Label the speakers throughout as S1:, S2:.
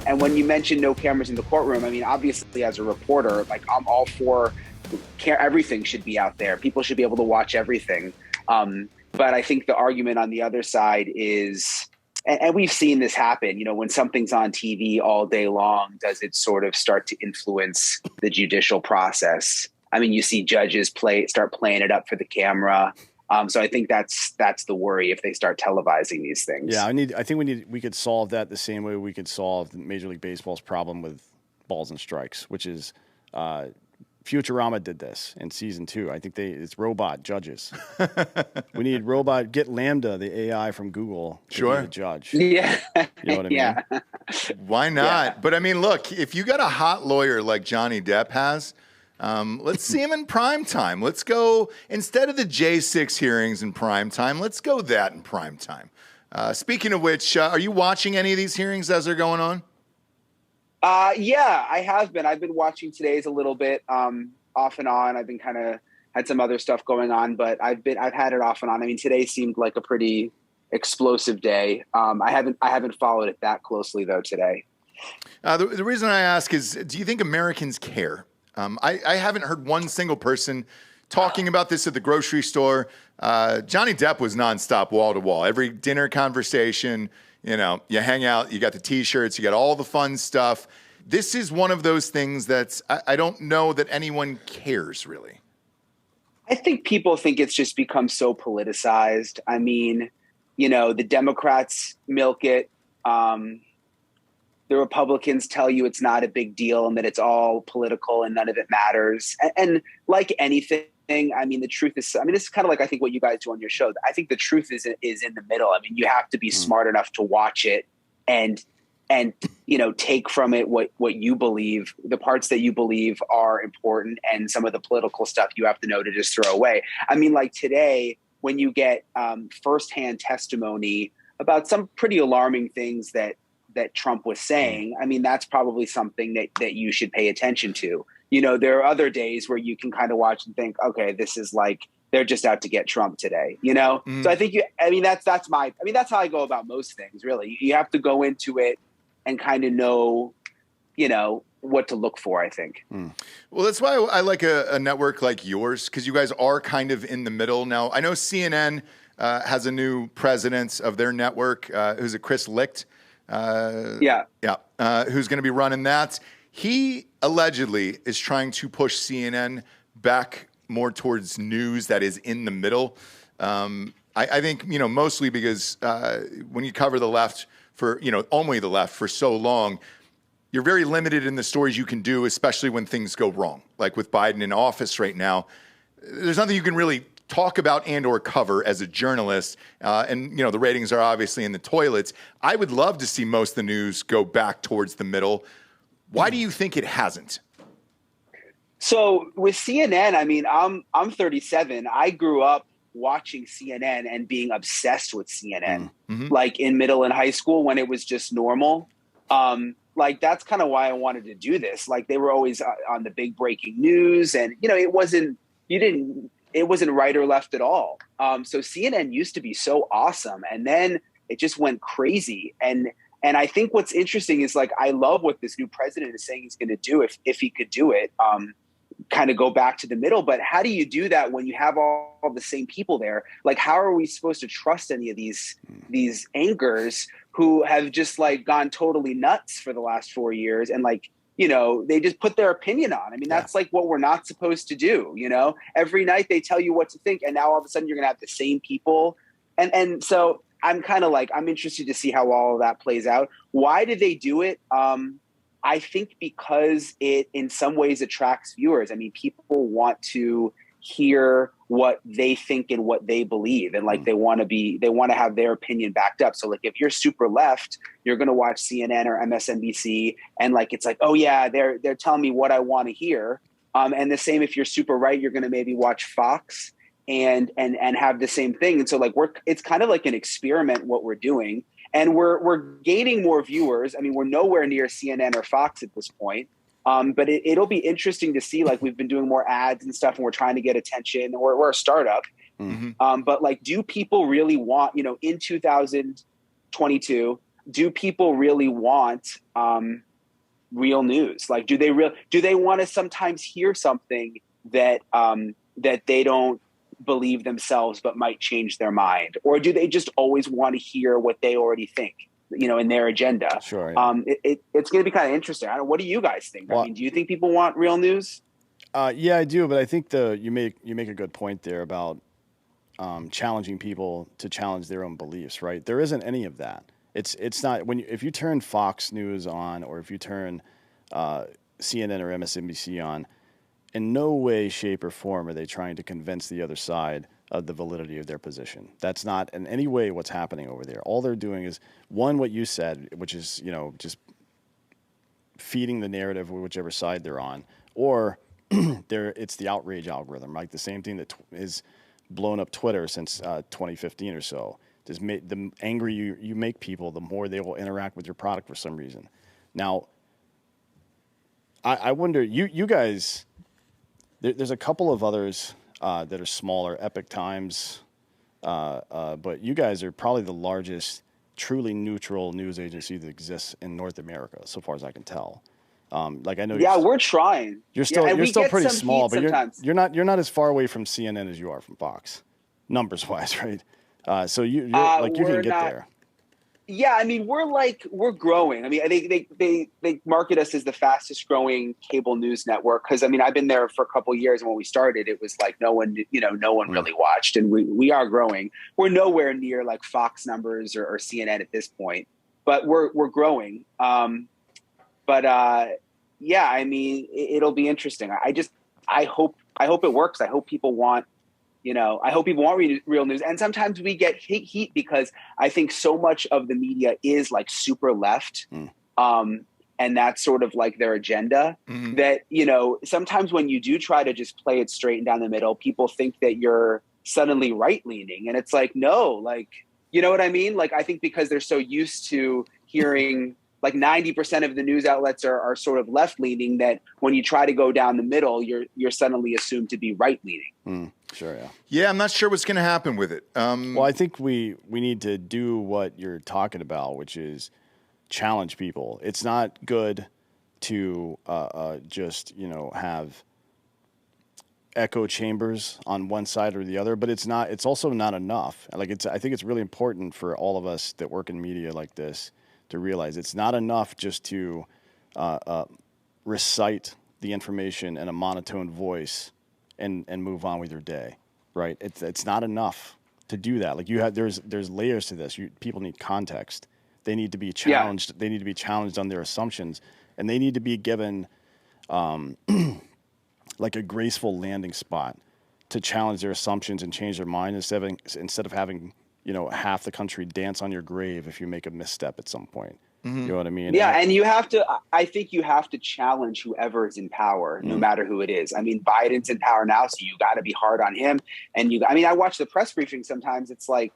S1: And when you mention no cameras in the courtroom, I mean, obviously as a reporter, like I'm all for everything should be out there. People should be able to watch everything. But I think the argument on the other side is, and we've seen this happen, you know, when something's on TV all day long, does it sort of start to influence the judicial process? I mean, you see judges start playing it up for the camera. So I think that's the worry if they start televising these things.
S2: Yeah, we could solve that the same way we could solve Major League Baseball's problem with balls and strikes, which is Futurama did this in season 2. I think it's robot judges. We need get Lambda, the AI from Google, to be the judge.
S1: Yeah.
S2: You know what I mean?
S3: Why not? Yeah. But I mean, look, if you got a hot lawyer like Johnny Depp has, let's see him in prime time. Let's go, instead of the J6 hearings in prime time, let's go that in prime time. Speaking of which, are you watching any of these hearings as they're going on?
S1: Yeah, I have been. I've been watching today's a little bit, off and on. I've been had some other stuff going on, but I've had it off and on. I mean, today seemed like a pretty explosive day. I haven't followed it that closely though today.
S3: The reason I ask is, do you think Americans care? I haven't heard one single person talking about this at the grocery store. Johnny Depp was nonstop, wall to wall. Every dinner conversation, you know, you hang out, you got the T-shirts, you got all the fun stuff. This is one of those things I don't know that anyone cares really.
S1: I think people think it's just become so politicized. I mean, you know, the Democrats milk it. The Republicans tell you it's not a big deal and that it's all political and none of it matters. And like anything, I mean, the truth is, I mean, this is kind of like, I think what you guys do on your show. I think the truth is in the middle. I mean, you have to be smart enough to watch it and, you know, take from it what you believe, the parts that you believe are important, and some of the political stuff you have to know to just throw away. I mean, like today, when you get firsthand testimony about some pretty alarming things that Trump was saying, I mean, that's probably something that you should pay attention to. You know, there are other days where you can kind of watch and think, okay, this is like, they're just out to get Trump today, you know? So I think that's how I go about most things, really. You have to go into it and kind of know, you know, what to look for, I think.
S3: Well, that's why I like a network like yours, because you guys are kind of in the middle. Now, I know CNN has a new president of their network, who's Chris Licht. Who's going to be running that. He allegedly is trying to push CNN back more towards news that is in the middle. I think, you know, mostly because when you cover the left for, you know, only the left for so long, you're very limited in the stories you can do, especially when things go wrong. Like with Biden in office right now, there's nothing you can really talk about and or cover as a journalist. And, you know, the ratings are obviously in the toilets. I would love to see most of the news go back towards the middle. Why do you think it hasn't?
S1: So with CNN, I mean, I'm 37. I grew up watching CNN and being obsessed with CNN, like in middle and high school when it was just normal. Like, that's kind of why I wanted to do this. Like, they were always on the big breaking news, and, you know, it wasn't right or left at all. So CNN used to be so awesome, and then it just went crazy. And I think what's interesting is, like, I love what this new president is saying he's going to do if he could do it, kind of go back to the middle. But how do you do that when you have all the same people there? Like, how are we supposed to trust any of these anchors who have just like gone totally nuts for the last 4 years? And like, you know, they just put their opinion on. I mean, that's like what we're not supposed to do. You know, every night they tell you what to think, and now all of a sudden you're going to have the same people. And so I'm kind of like, I'm interested to see how all of that plays out. Why did they do it? I think because it in some ways attracts viewers. I mean, people want to hear what they think and what they believe, and like they want to have their opinion backed up. So like, if you're super left, you're going to watch CNN or MSNBC, and like, it's like, oh yeah, they're telling me what I want to hear. And the same if you're super right, you're going to maybe watch Fox and have the same thing. And so like, it's kind of like an experiment what we're doing. And we're gaining more viewers. I mean, we're nowhere near CNN or Fox at this point. But it'll be interesting to see, like, we've been doing more ads and stuff, and we're trying to get attention. We're a startup. But like, do people really want, you know, in 2022, do people really want real news? Like, do they want to sometimes hear something that they don't believe themselves but might change their mind, or do they just always want to hear what they already think, in their agenda?
S2: Sure. Yeah.
S1: It's going to be kind of interesting. What do you guys think?
S2: Well,
S1: I mean, do you think people want real news?
S2: Yeah, I do, but I think you make a good point there about challenging people to challenge their own beliefs. Right? There isn't any of that. It's not if you turn Fox News on, or if you turn CNN or MSNBC on, in no way, shape, or form are they trying to convince the other side of the validity of their position. That's not in any way what's happening over there. All they're doing is, one, what you said, which is, just feeding the narrative of whichever side they're on, or it's the outrage algorithm, like the same thing that has blown up Twitter since 2015 or so. Just the angrier you make people, the more they will interact with your product for some reason. Now, I wonder, you guys... There's a couple of others that are smaller, Epic Times, but you guys are probably the largest truly neutral news agency that exists in North America, so far as I can tell. Like I know.
S1: Yeah, we're trying.
S2: You're still pretty small, but you're not as far away from CNN as you are from Fox, numbers wise, right? So you can get there.
S1: Yeah, I mean, we're growing. I mean, they market us as the fastest growing cable news network because, I mean, I've been there for a couple of years, and when we started, it was like no one really watched, and we are growing. We're nowhere near like Fox numbers or CNN at this point, but we're growing. Yeah, I mean, it'll be interesting. I hope it works. I hope people want. I hope people want real news. And sometimes we get heat because I think so much of the media is like super left. And that's sort of like their agenda that, sometimes when you do try to just play it straight and down the middle, people think that you're suddenly right leaning. And it's like, no, like, you know what I mean? Like, I think because they're so used to hearing like 90% of the news outlets are sort of left leaning that when you try to go down the middle, you're suddenly assumed to be right leaning.
S2: Sure, yeah.
S3: Yeah, I'm not sure what's going to happen with it.
S2: Well, I think we need to do what you're talking about, which is challenge people. It's not good to just have echo chambers on one side or the other, but it's also not enough. Like I think it's really important for all of us that work in media like this to realize it's not enough just to recite the information in a monotone voice and move on with your day, right? It's not enough to do that. Like there's layers to this. People need context. They need to be challenged. Yeah. They need to be challenged on their assumptions, and they need to be given like a graceful landing spot to challenge their assumptions and change their mind instead of having half the country dance on your grave if you make a misstep at some point. Mm-hmm. You know what I mean?
S1: Yeah, and I think you have to challenge whoever is in power, no matter who it is. I mean, Biden's in power now, so you got to be hard on him. And I watch the press briefing sometimes. It's like,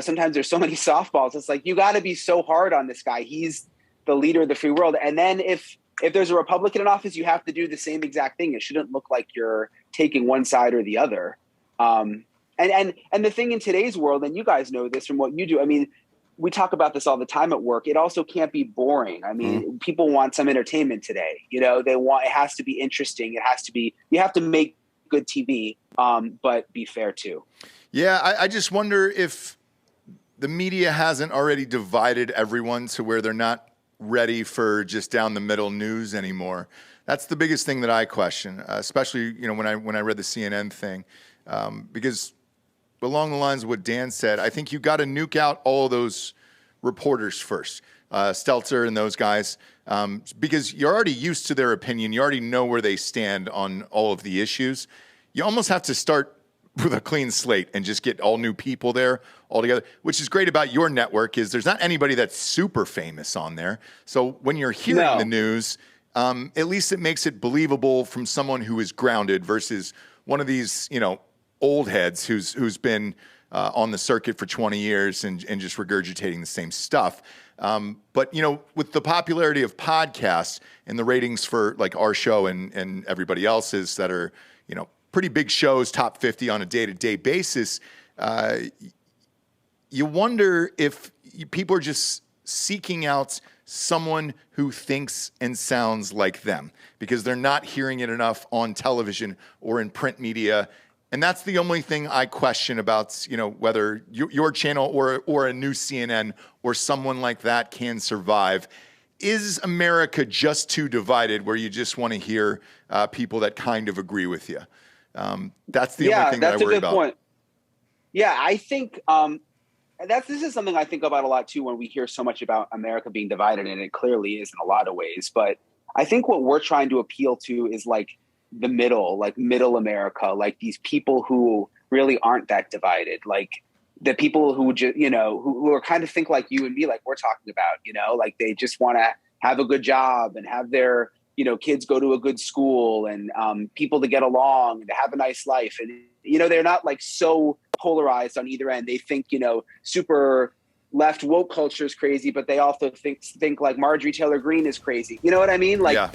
S1: sometimes there's so many softballs. It's like, you got to be so hard on this guy. He's the leader of the free world. And then if there's a Republican in office, you have to do the same exact thing. It shouldn't look like you're taking one side or the other. And the thing in today's world, and you guys know this from what you do, I mean, we talk about this all the time at work. It also can't be boring. I mean, people want some entertainment today. It has to be interesting. You have to make good TV, but be fair too.
S3: Yeah. I just wonder if the media hasn't already divided everyone to where they're not ready for just down the middle news anymore. That's the biggest thing that I question, especially, when I read the CNN thing, because along the lines of what Dan said, I think you got to nuke out all of those reporters first, Stelter and those guys, because you're already used to their opinion. You already know where they stand on all of the issues. You almost have to start with a clean slate and just get all new people there all together, which is great about your network is there's not anybody that's super famous on there. So when you're hearing the news, at least it makes it believable from someone who is grounded versus one of these, old heads who's been on the circuit for 20 years and just regurgitating the same stuff. But, with the popularity of podcasts and the ratings for like our show and everybody else's that are, pretty big shows, top 50 on a day-to-day basis, you wonder if people are just seeking out someone who thinks and sounds like them because they're not hearing it enough on television or in print media. And that's the only thing I question about, whether your channel or a new CNN or someone like that can survive. Is America just too divided where you just want to hear people that kind of agree with you? That's the only thing that I worry about. Point.
S1: Yeah, I think this is something I think about a lot too when we hear so much about America being divided, and it clearly is in a lot of ways. But I think what we're trying to appeal to is like the middle America, like these people who really aren't that divided, like the people who just, who are kind of think like you and me, like we're talking about, like they just want to have a good job and have their, kids go to a good school and people to get along and to have a nice life. And, they're not like so polarized on either end. They think, super left woke culture is crazy, but they also think like Marjorie Taylor Greene is crazy. You know what I mean? Like, yeah.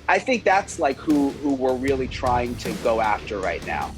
S1: I think that's like who we're really trying to go after right now.